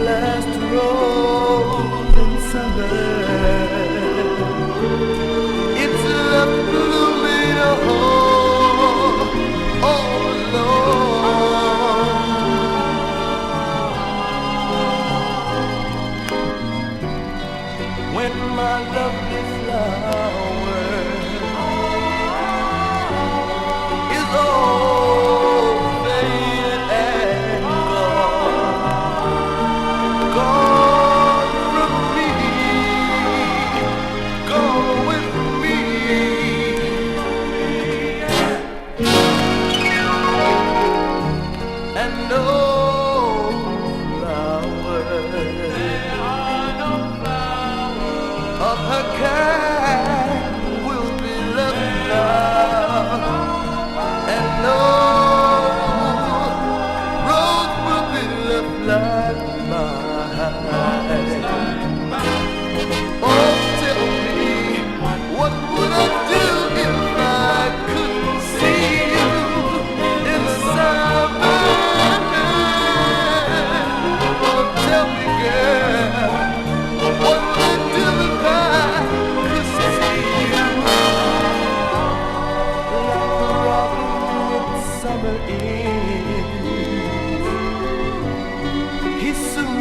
last rose in summer. It's left blooming all alone. When my lovely flower is all faded and gone from me, gone with me. And no flowers of her kind will be left now, and no rose will be left like mine. Oh, tell me, what would I do if I couldn't see you inside my mind? Oh, tell me, girl, what would I do if I could see you like the robin with summer eve? He soon